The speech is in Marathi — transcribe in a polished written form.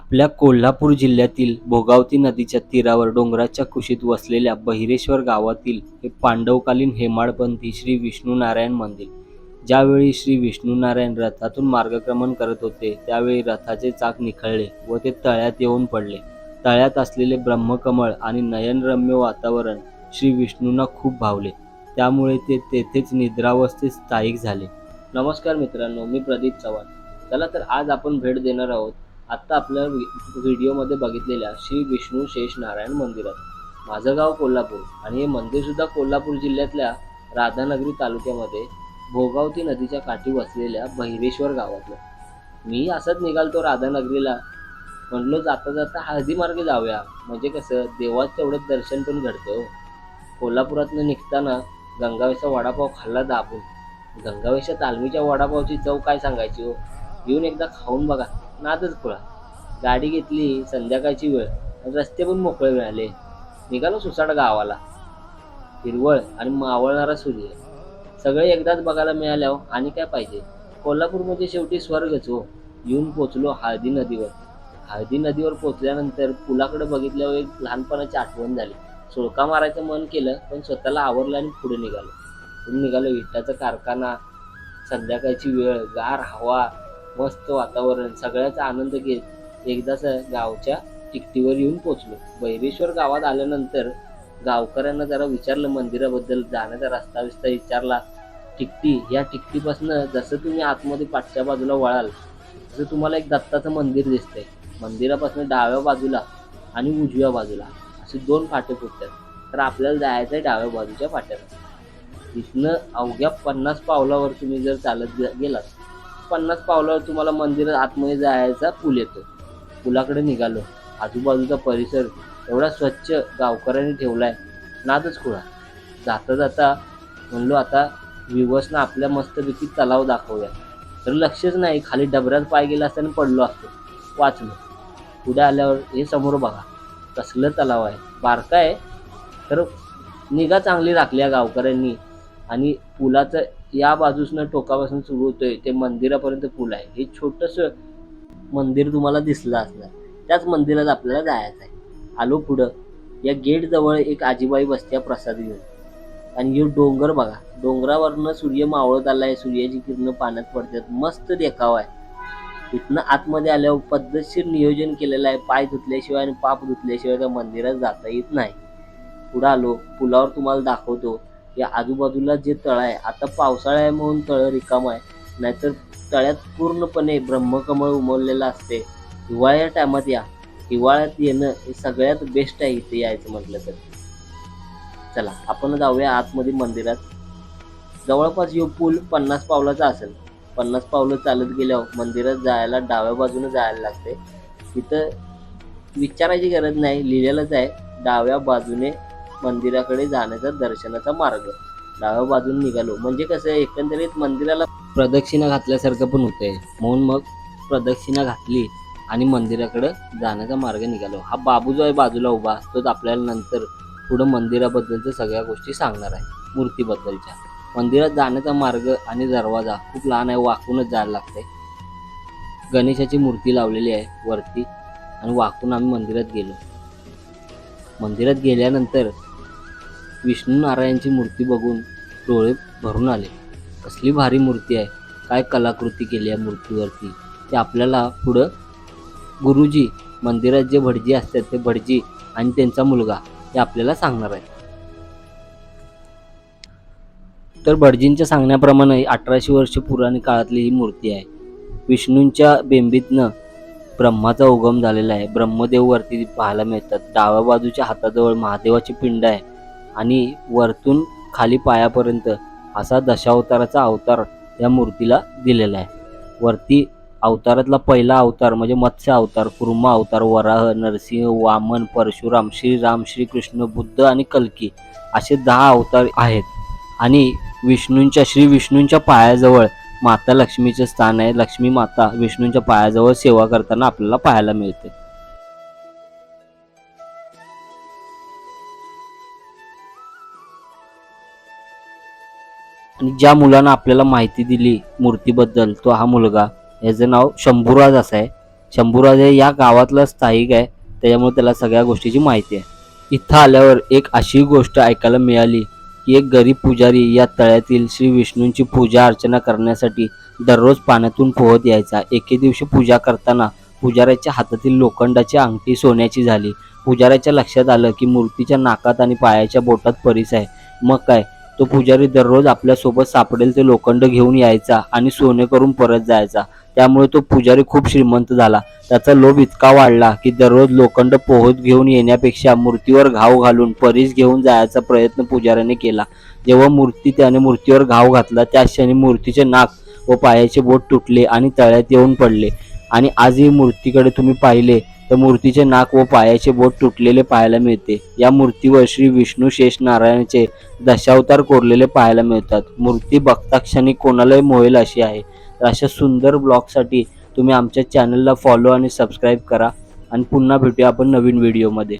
आपल्या कोल्हापूर जिल्ह्यातील भोगावती नदीच्या तीरावर डोंगराच्या कुशीत वसलेल्या बहिरेश्वर गावातील हे पांडवकालीन हेमाडपंथी श्री विष्णुनारायण मंदिर. ज्यावेळी श्री विष्णुनारायण रथातून मार्गक्रमण करत होते त्यावेळी रथाचे चाक निखळले व ते तळ्यात येऊन पडले. तळ्यात असलेले ब्रह्मकमळ आणि नयनरम्य वातावरण श्री विष्णूंना खूप भावले. त्यामुळे ते तेथेच निद्रावस्थेत स्थायिक झाले. नमस्कार मित्रांनो, मी प्रदीप चव्हाण. चला तर आज आपण भेट देणार आहोत आत्ता आपल्या व्हिडिओमध्ये बघितलेल्या श्री विष्णू शेष नारायण मंदिरात. माझं गाव कोल्हापूर आणि हे मंदिर सुद्धा कोल्हापूर जिल्ह्यातल्या राधानगरी तालुक्यामध्ये भोगावती नदीच्या काठी वसलेल्या बहिरेश्वर गावातलं. मी असंच निघालतो राधानगरीला. म्हणलो जाता जाता हळदी मार्गे जाऊया, म्हणजे कसं देवाचं तेवढं दर्शन पण घडतं. कोल्हापुरातनं निघताना गंगावेशचा वडापाव खाल्ला दाबून. गंगावेशच्या तालमीच्या वडापावची चव काय सांगायची हो. येऊन एकदा खाऊन बघा, नादच खुळा. गाडी घेतली, संध्याकाळची वेळ, रस्ते पण मोकळे मिळाले. निघालो सुसाट गावाला. हिरवळ आणि मावळणारा सूर्य सगळे एकदाच बघायला मिळाल्यावर आणि काय पाहिजे. कोल्हापूर म्हणजे शेवटी स्वर्गच हो. येऊन पोचलो हळदी नदीवर. हळदी नदीवर पोचल्यानंतर पुलाकडे बघितल्यावर एक लहानपणाची आठवण झाली. सुळका मारायचं मन केलं, पण स्वतःला आवरलं आणि पुढे निघालो. विठ्ठाचा कारखाना, संध्याकाळची वेळ, गार हवा, मस्त वातावरण, सगळ्याचा आनंद घेत एकदाच गावच्या तिकटीवर येऊन पोचलो. बहिरेश्वर गावात आल्यानंतर गावकऱ्यांना जरा विचारलं मंदिराबद्दल, जाण्याचा रस्ता विचारला. या तिकटीपासून जसं तुम्ही आतमध्ये पाठच्या बाजूला वळाल तसं तुम्हाला एक दत्ताचं मंदिर दिसतंय. मंदिरापासून डाव्या बाजूला आणि उजव्या बाजूला असे 2 फाटे फुटतात. तर आपल्याला जायचं आहे डाव्या बाजूच्या फाट्याला. इथनं अवघ्या 50 पावलावर तुम्ही जर चालत गेलात, 50 पावलावर तुम्हाला मंदिरात आतमध्ये जायचा पूल येतो. पुलाकडे निघालो. आजूबाजूचा परिसर एवढा स्वच्छ गावकऱ्यांनी ठेवलाय, नादच खुळा. जाता जाता म्हणलो आता विवसनं आपल्या मस्तपैकी तलाव दाखवूया. तर लक्षच नाही, खाली डबऱ्यात पाय गेला असताना पडलो असतो. वाचलो. पुढे आल्यावर हे समोर बघा कसलं तलाव आहे. बारका आहे तर निगा चांगली राखली आहे गावकऱ्यांनी. आणि पुलाचं या बाजूसनं टोकापासून सुरू होतोय ते मंदिरापर्यंत पूल आहे. हे छोटंसं मंदिर तुम्हाला दिसलं असणार. त्याच मंदिरात आपल्याला जायचं आहे. आलो पुढं. या गेट जवळ एक आजीबाई बसत्या प्रसाद घेऊन. आणि हे डोंगर बघा, डोंगरावरनं सूर्य मावळत आलाय, सूर्याची किरणं पाण्यात पडतात, मस्त देखावा आहे. इथनं आतमध्ये आल्यावर पद्धतशीर नियोजन केलेलं आहे. पाय धुतल्याशिवाय आणि पाप धुतल्याशिवाय त्या मंदिरात जाता येत नाही. पुढं आलो. पुलावर तुम्हाला दाखवतो. या आजूबाजूला जे तळ आहे, आता पावसाळा आहे म्हणून तळ रिकाम आहे, नाहीतर तळ्यात पूर्णपणे ब्रह्मकमळ उमललेलं असते. हिवाळ्या टायमात या. हिवाळ्यात येणं हे सगळ्यात बेस्ट आहे इथे यायचं म्हटलं तर. चला आपण जाऊया आतमध्ये मंदिरात. जवळपास यो पूल 50 पावलाचा असेल. 50 पावलं चालत गेल्यावर मंदिरात जायला डाव्या बाजूने जायला लागते. तिथं विचारायची गरज नाही, लिहिलेलंच आहे डाव्या बाजूने मंदिराकडे जाण्याचा दर्शनाचा मार्ग. डाव्या बाजूने निघालो म्हणजे कसं एकंदरीत मंदिराला प्रदक्षिणा घातल्यासारखं पण होतंय, म्हणून मग प्रदक्षिणा घातली आणि मंदिराकडे जाण्याचा मार्ग निघालो. हा बाबू जो आहे बाजूला उभा तोच आपल्याला नंतर पुढं मंदिराबद्दलच्या सगळ्या गोष्टी सांगणार आहे. मूर्तीबद्दलच्या. मंदिरात जाण्याचा मार्ग आणि दरवाजा खूप लहान आहे, वाकूनच जायला लागतंय. गणेशाची मूर्ती लावलेली आहे वरती आणि वाकून आम्ही मंदिरात गेलो. मंदिरात गेल्यानंतर विष्णू नारायणची मूर्ती बघून डोळे भरून आले. कसली भारी मूर्ती आहे, काय कलाकृती केली आहे मूर्तीवरती ते आपल्याला पुढं गुरुजी, मंदिरात जे भटजी असतात ते भटजी आणि त्यांचा मुलगा ते आपल्याला सांगणार आहे. तर भटजींच्या सांगण्याप्रमाणे 1800 वर्ष पुराणी काळातली ही मूर्ती आहे. विष्णूंच्या बेंबीतनं ब्रह्माचा उगम झालेला आहे. ब्रह्मदेव वरती पाहायला मिळतात. डाव्या बाजूच्या हाताजवळ महादेवाची पिंड आहे आणि वरतून खाली पायापर्यंत असा दशावताराचा अवतार या मूर्तीला दिलेला आहे. वरती अवतारातला पहिला अवतार म्हणजे मत्स्य अवतार, कुर्मा अवतार, वराह, नरसिंह, वामन, परशुराम, श्रीराम, श्रीकृष्ण, बुद्ध आणि कल्की असे 10 अवतार आहेत. आणि श्री विष्णूंच्या पायाजवळ माता लक्ष्मीचे स्थान आहे. लक्ष्मी माता विष्णूंच्या पायाजवळ सेवा करताना आपल्याला पाहायला मिळते. आणि ज्या मुलानं आपल्याला माहिती दिली मूर्तीबद्दल तो हा मुलगा, याचं नाव शंभूराज असं आहे. शंभूराज या गावातला स्थायिक आहे, त्याच्यामुळे त्याला सगळ्या गोष्टीची माहिती आहे. इथं आल्यावर एक अशी गोष्ट ऐकायला मिळाली की एक गरीब पुजारी या तळ्यातील श्री विष्णूंची पूजा अर्चना करण्यासाठी दररोज पाण्यातून पोहत यायचा. एके दिवशी पूजा करताना पुजाऱ्याच्या हातातील लोखंडाची अंगठी सोन्याची झाली. पुजाऱ्याच्या लक्षात आलं की मूर्तीच्या नाकात आणि पायाच्या बोटात परीस आहे. मग काय, तो पुजारी दररोज आपल्यासोबत सापडेल ते लोखंड घेऊन यायचा आणि सोने करून परत जायचा. त्यामुळे तो पुजारी खूप श्रीमंत झाला. त्याचा लोभ इतका वाढला की दररोज लोखंड पोहत घेऊन येण्यापेक्षा मूर्तीवर घाव घालून परीस घेऊन जायचा प्रयत्न पुजाऱ्याने केला. जेव्हा त्याने मूर्तीवर घाव घातला त्या क्षणी मूर्तीचे नाक व पायाचे बोट तुटले आणि तळ्यात येऊन पडले. आणि आजही मूर्तीकडे तुम्ही पाहिले तर मूर्तीचे नाक व पायाचे बोट तुटलेले पाहायला मिळते. या मूर्तीवर श्री विष्णू शेष नारायणाचे दशावतार कोरलेले पाहायला मिळतात. मूर्ती बघता क्षणी कोणालाही मोहेल अशी आहे. तर अशा सुंदर ब्लॉगसाठी तुम्ही आमच्या चॅनलला फॉलो आणि सबस्क्राईब करा आणि पुन्हा भेटूया आपण नवीन व्हिडिओमध्ये.